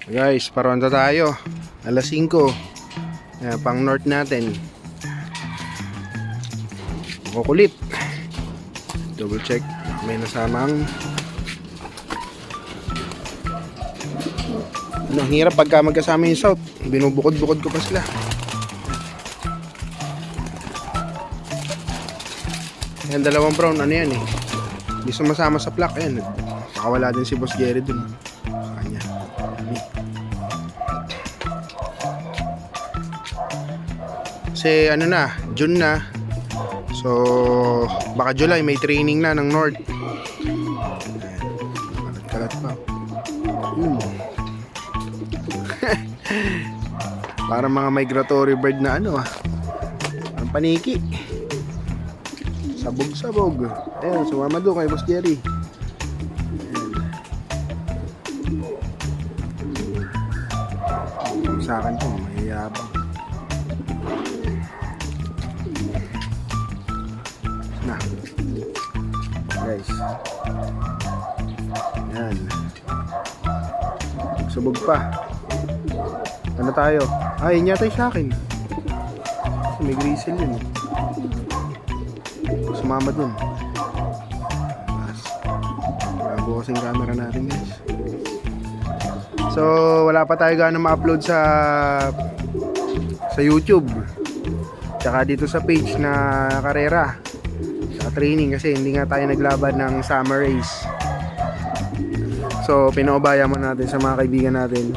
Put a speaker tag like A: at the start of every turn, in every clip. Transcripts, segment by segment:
A: Guys, paronda tayo. Alas 5. Pang north natin. Kukulit. Double check. May nasamang. Ang hirap pagka magkasama yung south. Binubukod-bukod ko pa sila. Yan, dalawang brown. Ano yan eh. Hindi sumasama sa plaque. Ayan. Nakawala din si Boss Jerry dun. Kanya. Kasi ano na, June na. So baka July may training na ng North. Kalat pa. Para mga migratory bird na ano ang paniki. Sabog-sabog. Ayun, sumama doon kay Boss Jerry. Sa akin po, mayayabang. Na. Guys. Yan. Sabog pa. Ano tayo? Ay, yun yata yung sa akin. Kasi may grizzle yun. Sumama dun. Bago kasing camera natin, guys. So, wala pa tayo gano'ng ma-upload sa YouTube. Tsaka dito sa page na karera. Sa training kasi hindi nga tayo naglaban ng summer race. So, pinaubaya mo natin sa mga kaibigan natin.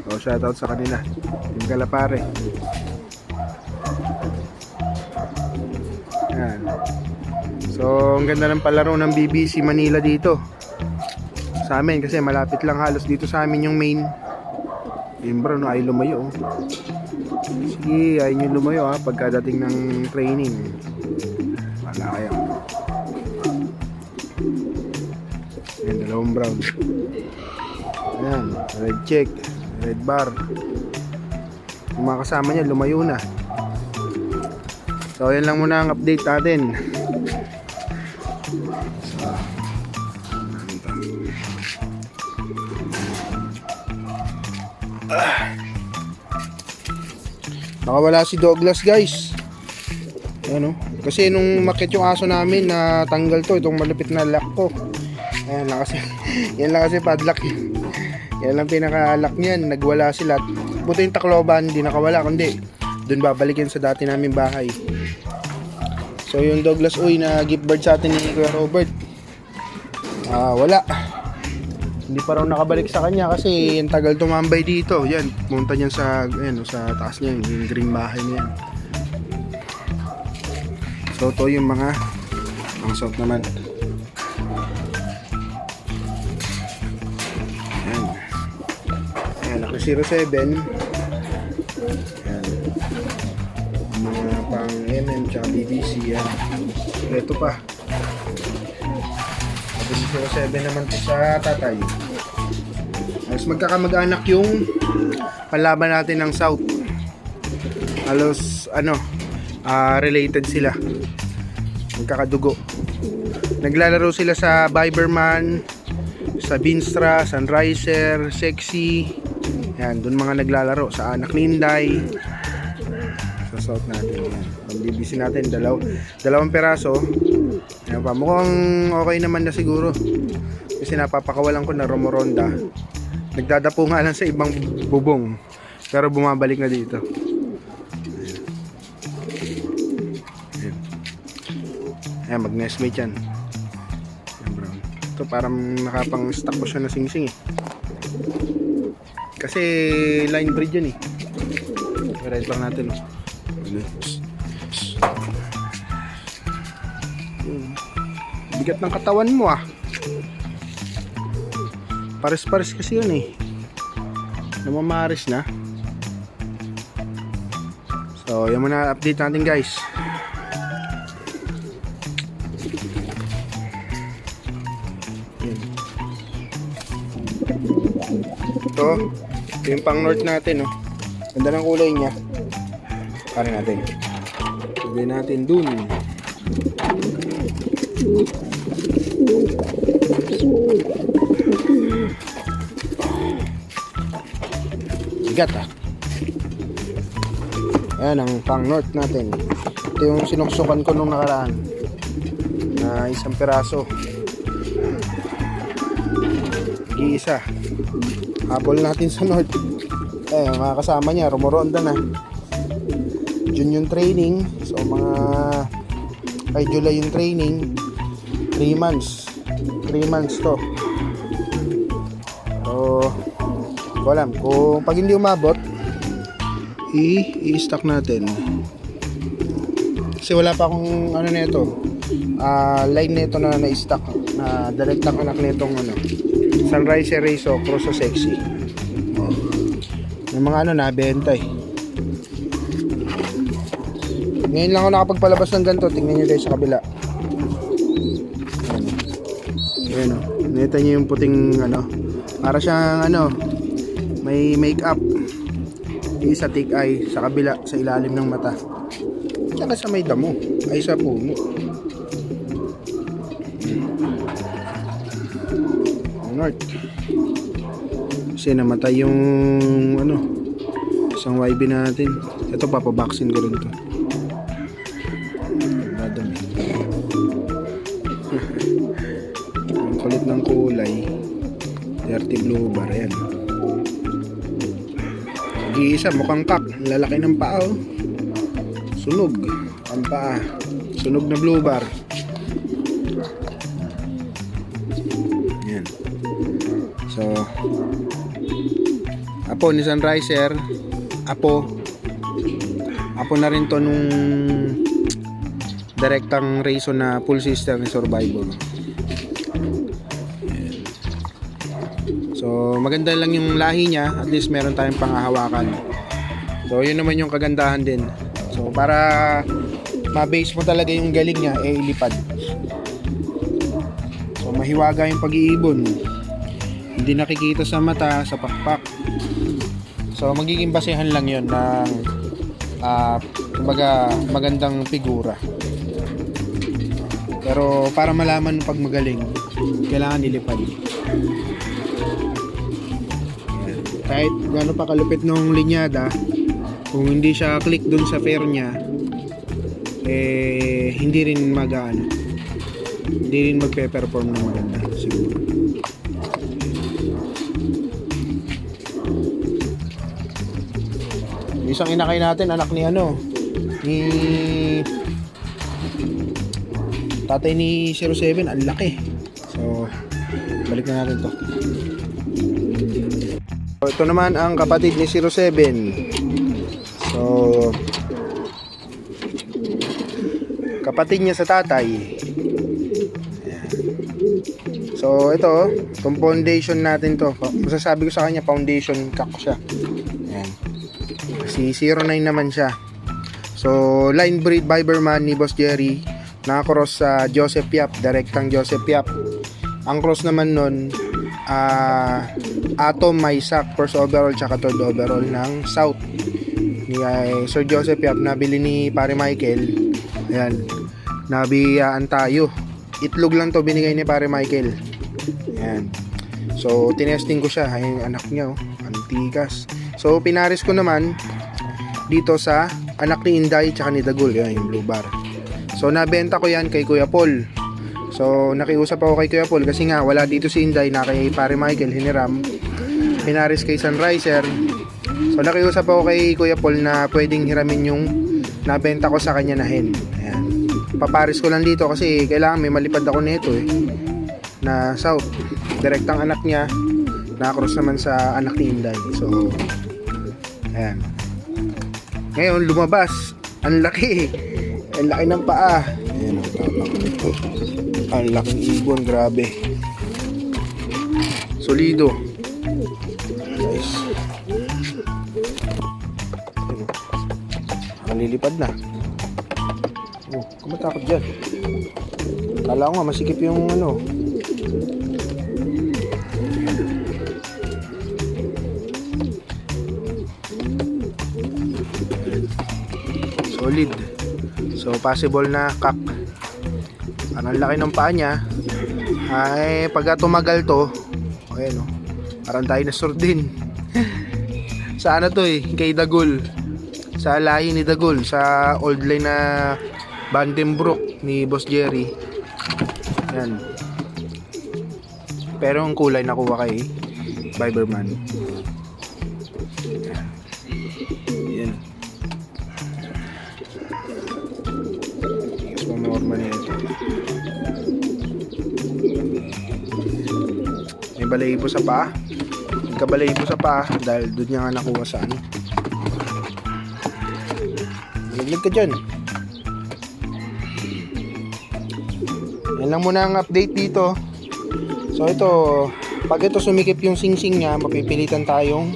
A: So, shoutout sa kanila. Yung Kalapare. Yan. So, ang ganda ng palaro ng BBC Manila dito. Sa amin kasi malapit lang halos dito sa amin yung main. Yung bro, no, ay lumayo. Sige, ay nyo lumayo ha pagkadating ng training. Wala kayo. Yan, dalawang brown. Ayan, red check, red bar. Yung mga kasama niya lumayo na. So yan lang muna ang update natin. Nakawala si Douglas, guys. Ano? Kasi nung makit yung aso namin na tanggal to, itong malupit na lock ko. Ayan lang kasi. Yan lang kasi padlock. Yan lang pinaka-lock niyan. Nagwala sila. Buto yung Tacloban, hindi nakawala. Kundi doon babalikin sa dati namin bahay. So yung Douglas Uy na gift bird sa atin ni Kuya Robert. Wala. Hindi pa raw nakabalik sa kanya kasi yung tagal tumambay dito. Yan, punta niyan sa, ayan, sa taas niya, yung green bahay niya. So to yung mga south naman. Ayan. Ayan, ako 07. Ayan. Mga pang MM tsaka BBC yan. Ito pa. Tapos 07 naman to sa tatay. Halos magkakamag-anak yung panlaban natin ng South. Halos related sila. Magkakadugo. Naglalaro sila sa Biberman, sa Binstra, Sunriser, Sexy. Yan, doon mga naglalaro sa anak ni Inday. Sa South natin yan. Ang BBC natin dalawang peraso. Yan pa, mukhang okay naman na siguro. Kasi napapakawalan ko na Romoronda. Nagdadapo nga lang sa ibang bubong. Pero bumabalik na dito. Ayan, mag-nestmate yan. Ayan, brown. Ito parang nakapang-stack ko siya na sing-sing eh. Kasi line breed yan eh. Ride lang natin oh. Bigat ng katawan mo ah. Pares-pares kasi yun eh. Namamaris na. So yan muna update natin, guys. Yan. Ito yung pang north natin oh. Ganda ng kulay niya. Para natin. Lagay natin dun. Bigat ah. Ayan ang pang north natin. Ito yung sinuksukan ko nung nakaraan na isang piraso. Isa. Habol natin sa north. Mga kasama niya rumoronda na. June yung training. So mga July yung training. 3 months. 3 months to. So wala kung pag hindi umabot i-stock natin kasi wala pa akong ano nito line nito na na-stock na direktang anak nitong ano Sunrise Eraso Cruzo Sexy. Yung mga ano nabenta eh. Ngayon lang ako nakapagpalabas ng ganito. Tingnan nyo guys sa kabila. Ayan o. Nakita nyo yung puting ano para siyang ano may makeup. Isa take eye sa kabila sa ilalim ng mata. Tsaka sa may damo ay sa puno. North. Kasi namatay yung ano isang YB natin. Ito papabaksin ko rin to. Madami. Ang kulit ng kulay. Dirty blue bar yan. Isa mukhang kak, lalaki ng paa oh. Sunog ang paa. Sunog na blue bar. Yan. So apo ni Sunriser. Apo na rin to nung direktang race na full sister ni Survivor. So maganda lang yung lahi niya, at least meron tayong panghahawakan. So yun naman yung kagandahan din. So para ma-base mo talaga yung galing niya, ilipad. So mahiwaga yung pag-iibon. Hindi nakikita sa mata, sa pakpak. So magiging basehan lang yun ng kumbaga magandang figura. Pero para malaman pag magaling, kailangan ilipad. Kahit gano'n pa kalupit nung linyada, kung hindi siya click dun sa fair niya, hindi rin hindi rin magpe-perform ng maganda siguro. Isang inakay natin, anak ni ni tatay ni 07, ang laki. So balik na natin to. Ito naman ang kapatid ni 07. So kapatid niya sa tatay. Ayan. So ito, itong foundation natin to. Masasabi ko sa kanya foundation cock siya. Ayan. Si 09 naman siya. So line breed Biberman ni Boss Jerry. Nakakross sa Joseph Yap, direktang Joseph Yap. Ang cross naman nun Atom Maysak, first overall tsaka third overall ng South ni Sir Joseph Yap, nabili ni Pare Michael. Ayan, nabiyaan tayo. Itlog lang to binigay ni Pare Michael. Ayan. So tinesting ko siya. Ayun anak niya oh, antigas. So pinaris ko naman dito sa anak ni Inday tsaka ni Dagul. Ayan yung blue bar. So nabenta ko yan kay Kuya Paul. So nakiusap ako kay Kuya Paul kasi nga wala dito si Inday, na kay Pare Michael hiniram. Pinaris kay Sunriser. So nakiusap ako kay Kuya Paul na pwedeng hiramin yung nabenta ko sa kanya na hen. Ayan. Paparis ko lang dito kasi kailangan may malipad ako nito na South. Direktang anak niya, nakakross naman sa anak ni Inday. So ayan. Ngayon lumabas. Ang laki. Ang laki ng paa. Ayan ang tapak nito. Ang laking ibon, grabe. Solido. Guys. Nalilipad na. Oh, kumatakot dyan. Kala ko nga masikip yung solid. So possible na kak. Ang laki ng paa niya. Ay pagka tumagal to, ayan oh, parang dinosaur din. sa ano to eh, kay Dagul. Sa lahi ni Dagul, sa old line na Vandenbroek ni Boss Jerry. Yan. Pero ang kulay nakuha kay Biberman. Yan. Mas mamorma na ito. May balahibo sa paa. Nagkabalahibo sa paa dahil doon niya nga nakuha sa ano. Malaglag ka dyan. Yan lang muna ang update dito. So ito, pag ito sumikip yung singsing niya, mapipilitan tayong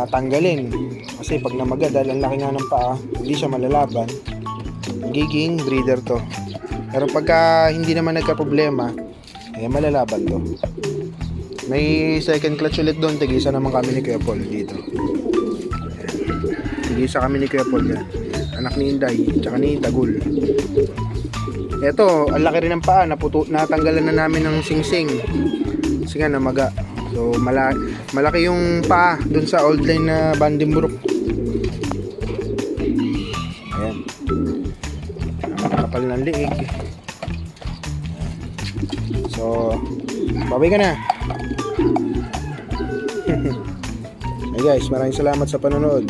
A: tanggalin. Kasi pag namaga, dahil ang laki nga ng paa, hindi siya malalaban. Magiging breeder to. Pero pagka hindi naman nagka-problema, malalaban to. May second clutch ulit doon. Tigisa naman kami ni Kuya Paul dito. Tigisa kami ni Kuya Paul yan. Anak ni Inday, tsaka ni Dagul. Ito, ang laki rin ng paa. Natanggalan na namin ng singsing. Kasi nga namaga. So malaki yung paa dun sa old line na Vandenbroek. Ayan. Kapal ng liig. So babay ka na. Hey guys, maraming salamat sa panonood.